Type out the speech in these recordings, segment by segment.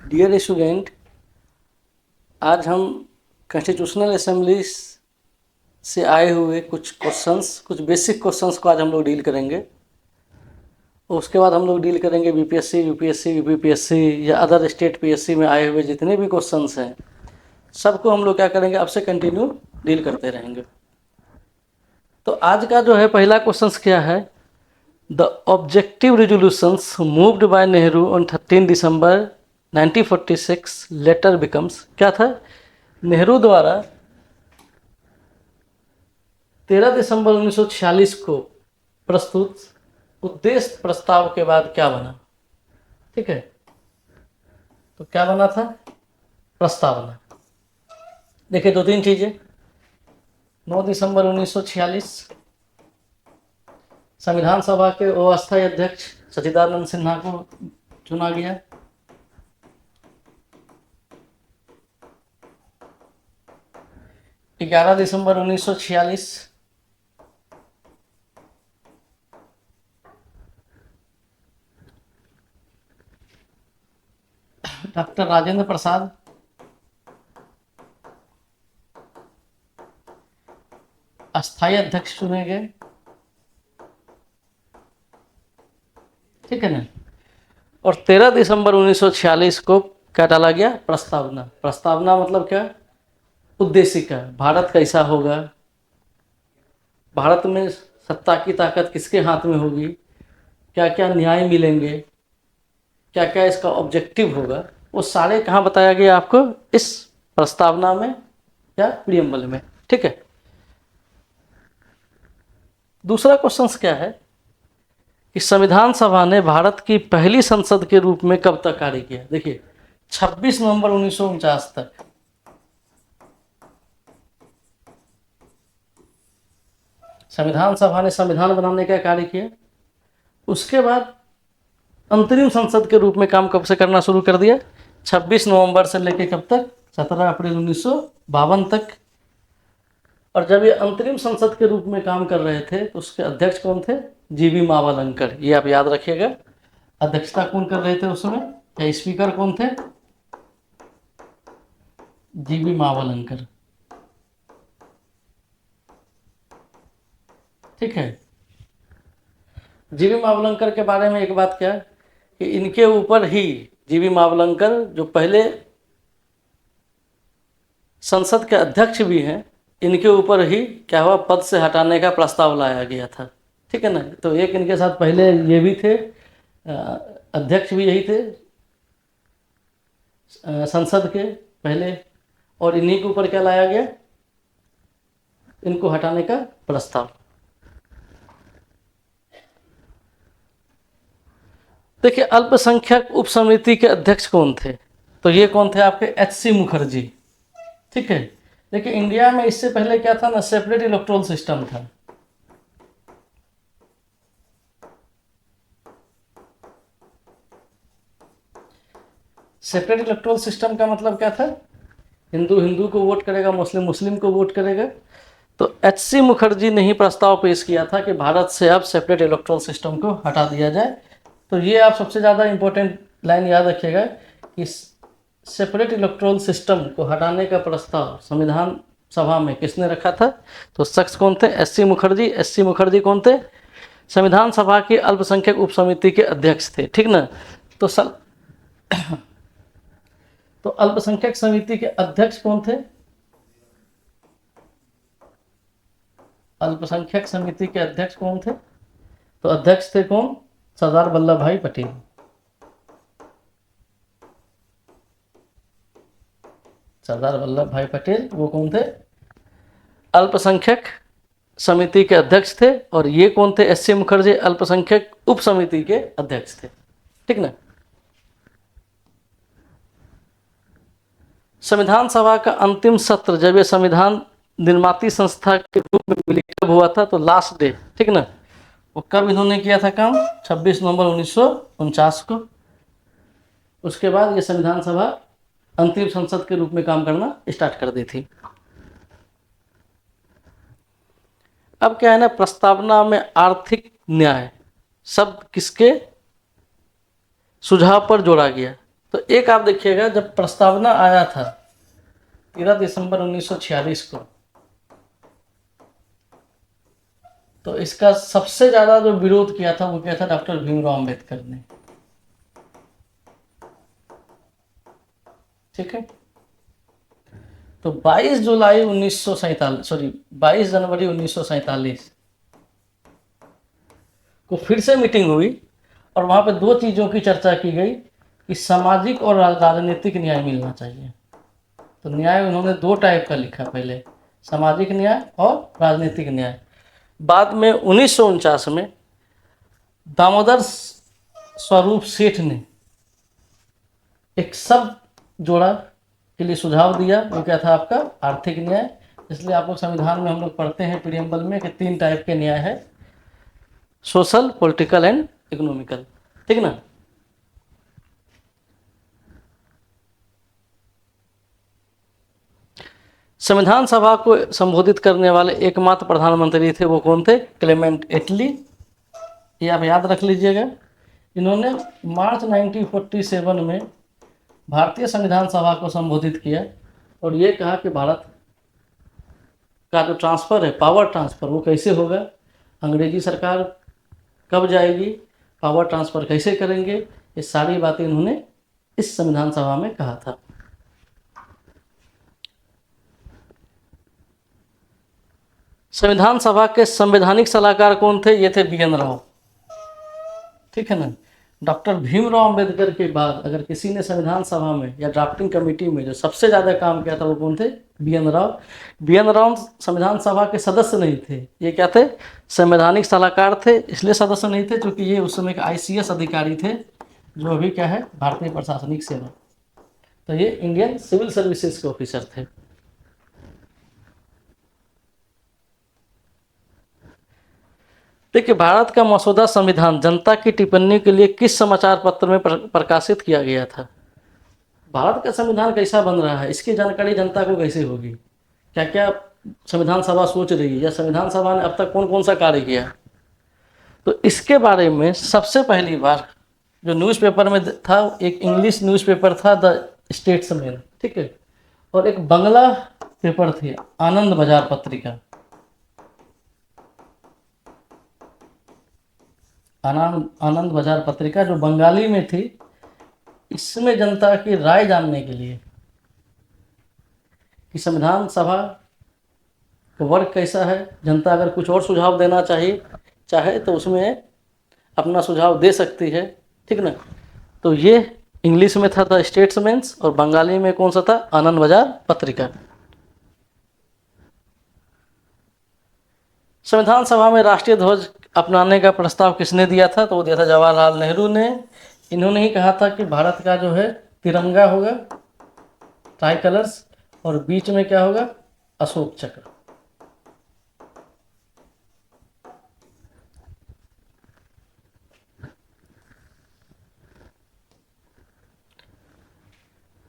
Dear student, आज हम constitutional assembly से आए हुए कुछ क्वेश्चंस, कुछ बेसिक क्वेश्चंस को आज हम लोग डील करेंगे। और उसके बाद हम लोग डील करेंगे बीपीएससी, यूपीएससी, यूपीपीएससी या अदर स्टेट पीएससी में आए हुए जितने भी क्वेश्चंस हैं, सबको हम लोग क्या करेंगे, अब से कंटिन्यू डील करते रहेंगे। तो आज का जो है पहला क्वेश्चन क्या है, the objective resolutions moved by Nehru on 13 December 1946 later becomes, क्या था, नेहरू द्वारा 13 दिसंबर 1946 को प्रस्तुत उद्देश्य प्रस्ताव के बाद क्या बना। ठीक है, तो क्या बना था, प्रस्तावना। देखिए दो तीन चीजें। 9 दिसंबर 1946 संविधान सभा के अस्थायी अध्यक्ष सच्चिदानंद सिन्हा को चुना गया। ग्यारह दिसंबर 1946 डॉक्टर राजेंद्र प्रसाद अस्थायी अध्यक्ष चुने गए। ठीक है ना। और 13 दिसंबर 1946 को क्या डाला गया, प्रस्तावना। प्रस्तावना मतलब क्या, उद्देशिका। भारत कैसा होगा, भारत में सत्ता की ताकत किसके हाथ में होगी, क्या क्या न्याय मिलेंगे, क्या क्या इसका ऑब्जेक्टिव होगा, वो सारे कहाँ बताया गया आपको, इस प्रस्तावना में या प्रियम्बल में। ठीक है। दूसरा क्वेश्चन क्या है कि संविधान सभा ने भारत की पहली संसद के रूप में कब तक कार्य किया। देखिए 26 नवंबर 1949 तक। संविधान सभा ने संविधान बनाने का कार्य किया। उसके बाद अंतरिम संसद के रूप में काम कब से करना शुरू कर दिया, 26 नवंबर से लेकर कब तक, 17 अप्रैल 1952 तक। और जब ये अंतरिम संसद के रूप में काम कर रहे थे तो उसके अध्यक्ष कौन थे, जीवी मावलंकर। ये आप याद रखिएगा। अध्यक्षता कौन कर रहे थे उस समय, या स्पीकर कौन थे, जीवी मावलंकर। ठीक है। जीवी मावलंकर के बारे में एक बात क्या है कि इनके ऊपर ही, जीवी मावलंकर जो पहले संसद के अध्यक्ष भी हैं, इनके ऊपर ही क्या हुआ, पद से हटाने का प्रस्ताव लाया गया था। ठीक है ना। तो एक इनके साथ पहले ये भी थे, अध्यक्ष भी यही थे संसद के पहले, और इन्हीं के ऊपर क्या लाया गया, इनको हटाने का प्रस्ताव। देखिए अल्पसंख्यक उप समिति के अध्यक्ष कौन थे, तो ये कौन थे आपके, एच.सी. मुखर्जी। ठीक है। देखिए इंडिया में इससे पहले क्या था ना, सेपरेट इलेक्टोरल सिस्टम था। सेपरेट इलेक्टोरल सिस्टम का मतलब क्या था, हिंदू हिंदू को वोट करेगा, मुस्लिम मुस्लिम को वोट करेगा। तो एच.सी. मुखर्जी ने ही प्रस्ताव पेश किया था कि भारत से अब सेपरेट इलेक्टोरल सिस्टम को हटा दिया जाए। तो ये आप सबसे ज़्यादा इंपॉर्टेंट लाइन याद रखिएगा कि सेपरेट इलेक्टोरल सिस्टम को हटाने का प्रस्ताव संविधान सभा में किसने रखा था, तो शख्स कौन थे, एच.सी. मुखर्जी। एच.सी. मुखर्जी कौन थे, संविधान सभा की अल्पसंख्यक उप समिति के अध्यक्ष थे। ठीक ना। तो तो अल्पसंख्यक समिति के अध्यक्ष कौन थे, अल्पसंख्यक समिति के अध्यक्ष कौन थे, तो अध्यक्ष थे कौन, सरदार वल्लभ भाई पटेल। सरदार वल्लभ भाई पटेल वो कौन थे, अल्पसंख्यक समिति के अध्यक्ष थे। और ये कौन थे, एच.सी. मुखर्जी, अल्पसंख्यक उप समिति के अध्यक्ष थे। ठीक ना। संविधान सभा का अंतिम सत्र जब ये संविधान निर्माती संस्था के रूप में मिलीकब हुआ था, तो लास्ट डे, ठीक ना, वो कब इन्होंने किया था काम, 26 नवंबर 1949 को। उसके बाद ये संविधान सभा अंतिम संसद के रूप में काम करना स्टार्ट कर दी थी। अब क्या है ना, प्रस्तावना में आर्थिक न्याय शब्द किसके सुझाव पर जोड़ा गया, तो एक आप देखिएगा, जब प्रस्तावना आया था 13 दिसंबर 1946 को, तो इसका सबसे ज्यादा जो विरोध किया था वो किया था डॉक्टर भीमराव अंबेडकर ने। ठीक है, तो 22 जुलाई 1947, सॉरी 22 जनवरी 1947 को फिर से मीटिंग हुई और वहां पे दो चीजों की चर्चा की गई कि सामाजिक और राजनीतिक न्याय मिलना चाहिए। तो न्याय उन्होंने दो टाइप का लिखा, पहले सामाजिक न्याय और राजनीतिक न्याय। बाद में 1949 में दामोदर स्वरूप सेठ ने एक शब्द जोड़ा के लिए सुझाव दिया, वो क्या था आपका आर्थिक न्याय। इसलिए आप लोग संविधान में हम लोग पढ़ते हैं प्रियम्बल में कि 3 टाइप के न्याय है, सोशल, पॉलिटिकल एंड इकोनॉमिकल। ठीक ना। संविधान सभा को संबोधित करने वाले एकमात्र प्रधानमंत्री थे, वो कौन थे? क्लेमेंट एटली। ये आप याद रख लीजिएगा। इन्होंने मार्च 1947 में भारतीय संविधान सभा को संबोधित किया और ये कहा कि भारत का जो ट्रांसफ़र है, पावर ट्रांसफ़र, वो कैसे होगा, अंग्रेजी सरकार कब जाएगी, पावर ट्रांसफ़र कैसे करेंगे, ये सारी बातें इन्होंने इस संविधान सभा में कहा था। संविधान सभा के संवैधानिक सलाहकार कौन थे? ये थे बी.एन. राव। ठीक है ना। डॉक्टर भीमराव अंबेडकर के बाद अगर किसी ने संविधान सभा में या ड्राफ्टिंग कमेटी में जो सबसे ज़्यादा काम किया था वो कौन थे? बी.एन. राव। बी.एन. राव संविधान सभा के सदस्य नहीं थे, ये क्या थे? संवैधानिक सलाहकार थे। इसलिए सदस्य नहीं थे क्योंकि ये उस समय के ICS अधिकारी थे, जो अभी क्या है, भारतीय प्रशासनिक सेवा। तो ये इंडियन सिविल सर्विसेज के ऑफिसर थे। देखिए, भारत का मसौदा संविधान जनता की टिप्पणी के लिए किस समाचार पत्र में प्रकाशित किया गया था? भारत का संविधान कैसा बन रहा है, इसकी जानकारी जनता को कैसे होगी? क्या क्या संविधान सभा सोच रही है या संविधान सभा ने अब तक कौन कौन सा कार्य किया? तो इसके बारे में सबसे पहली बार जो न्यूज़पेपर में था, एक इंग्लिश न्यूज़पेपर था द स्टेट्समैन, ठीक है, और एक बंगला पेपर थी आनंद बाजार पत्रिका। आनंद बाजार पत्रिका जो बंगाली में थी, इसमें जनता की राय जानने के लिए कि संविधान सभा का वर्क कैसा है, जनता अगर कुछ और सुझाव देना चाहे तो उसमें अपना सुझाव दे सकती है। ठीक ना। तो ये इंग्लिश में था द स्टेट्समैन्स और बंगाली में कौन सा था? आनंद बाजार पत्रिका। संविधान सभा में राष्ट्रीय ध्वज अपनाने का प्रस्ताव किसने दिया था? तो वो दिया था जवाहरलाल नेहरू ने। इन्होंने ही कहा था कि भारत का जो है तिरंगा होगा, ट्राई कलर्स, और बीच में क्या होगा? अशोक चक्र।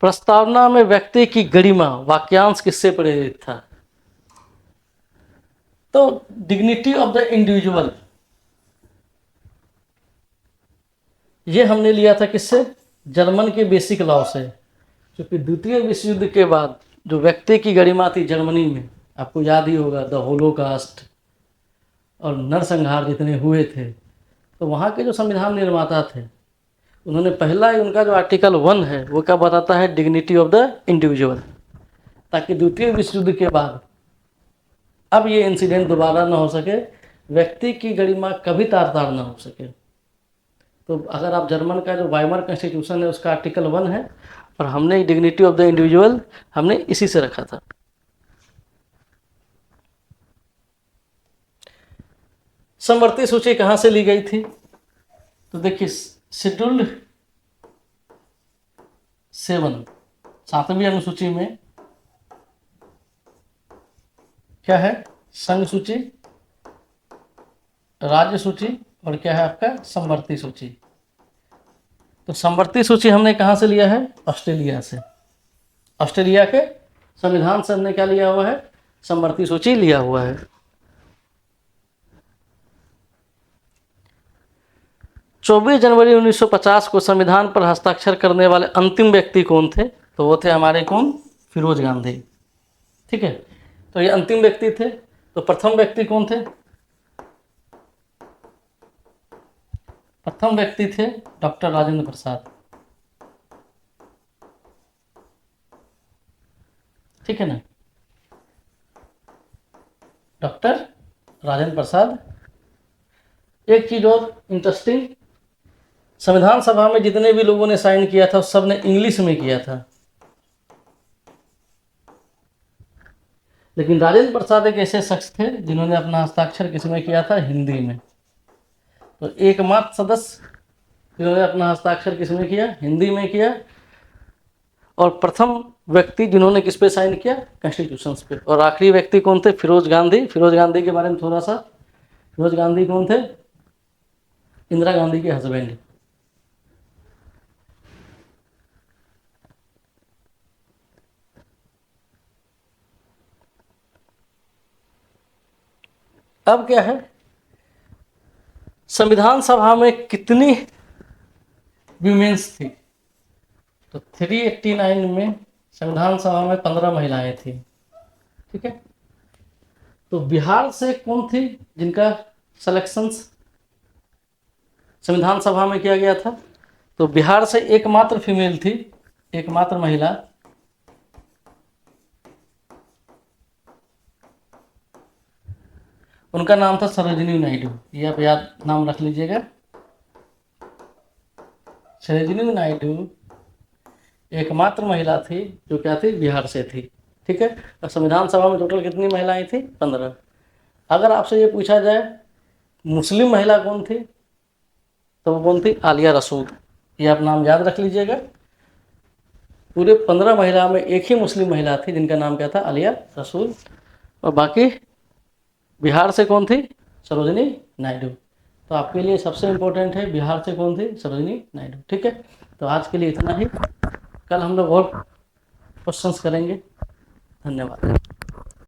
प्रस्तावना में व्यक्ति की गरिमा वाक्यांश किससे प्रेरित था? तो डिग्निटी ऑफ द इंडिविजुअल, ये हमने लिया था किससे? जर्मन के बेसिक लॉ से। क्योंकि द्वितीय विश्व युद्ध के बाद जो व्यक्ति की गरिमा थी जर्मनी में, आपको याद ही होगा, द होलोकास्ट और नरसंहार जितने हुए थे, तो वहाँ के जो संविधान निर्माता थे, उन्होंने पहला ही उनका जो आर्टिकल 1 है वो क्या बताता है? डिग्निटी ऑफ द इंडिविजुअल, ताकि द्वितीय विश्व युद्ध के बाद अब ये इंसिडेंट दोबारा ना हो सके, व्यक्ति की गरिमा कभी तार ना हो सके। तो अगर आप जर्मन का जो वाइमर कॉन्स्टिट्यूशन है उसका आर्टिकल 1 है, और हमने डिग्निटी ऑफ द इंडिविजुअल हमने इसी से रखा था। समवर्ती सूची कहाँ से ली गई थी? तो देखिए, शेड्यूल्ड 7 7वीं अनुसूची में क्या है? संघ सूची, राज्य सूची, और क्या है आपका? समवर्ती सूची। तो समवर्ती सूची हमने कहाँ से लिया है? ऑस्ट्रेलिया से। ऑस्ट्रेलिया के संविधान से हमने क्या लिया हुआ है? समवर्ती सूची लिया हुआ है। 24 जनवरी 1950 को संविधान पर हस्ताक्षर करने वाले अंतिम व्यक्ति कौन थे? तो वो थे हमारे कौन? फिरोज गांधी। ठीक है, तो ये अंतिम व्यक्ति थे। तो प्रथम व्यक्ति कौन थे? प्रथम व्यक्ति थे डॉक्टर राजेंद्र प्रसाद। ठीक है ना, डॉक्टर राजेंद्र प्रसाद। एक चीज और इंटरेस्टिंग, संविधान सभा में जितने भी लोगों ने साइन किया था सब ने इंग्लिश में किया था, लेकिन राजेंद्र प्रसाद एक ऐसे शख्स थे जिन्होंने अपना हस्ताक्षर किस में किया था? हिंदी में। तो एकमात्र सदस्य जिन्होंने अपना हस्ताक्षर किस में किया? हिंदी में किया। और प्रथम व्यक्ति जिन्होंने किस पे साइन किया? कॉन्स्टिट्यूशन पे। और आखिरी व्यक्ति कौन थे? फिरोज गांधी। फिरोज गांधी के बारे में थोड़ा सा, फिरोज गांधी कौन थे? इंदिरा गांधी के हस्बैंड। अब क्या है, संविधान सभा में कितनी वीमेंस थी? तो 389 में संविधान सभा में 15 महिलाएं थी। ठीक है, तो बिहार से कौन थी जिनका सिलेक्शंस संविधान सभा में किया गया था? तो बिहार से एकमात्र फीमेल थी, एकमात्र महिला, उनका नाम था सरोजिनी नायडू। ये आप याद नाम रख लीजिएगा, सरोजिनी नायडू एकमात्र महिला थी जो क्या थी? बिहार से थी। ठीक है, और संविधान सभा में टोटल कितनी महिलाएं थी? 15। अगर आपसे ये पूछा जाए मुस्लिम महिला कौन थी, तो वो कौन थी? आलिया रसूल। ये आप नाम याद रख लीजिएगा। पूरे 15 महिला में एक ही मुस्लिम महिला थी जिनका नाम क्या था? आलिया रसूल। और बाकी बिहार से कौन थी? सरोजिनी नायडू। तो आपके लिए सबसे इम्पोर्टेंट है बिहार से कौन थी? सरोजिनी नायडू। ठीक है, तो आज के लिए इतना ही। कल हम लोग और क्वेश्चंस करेंगे। धन्यवाद।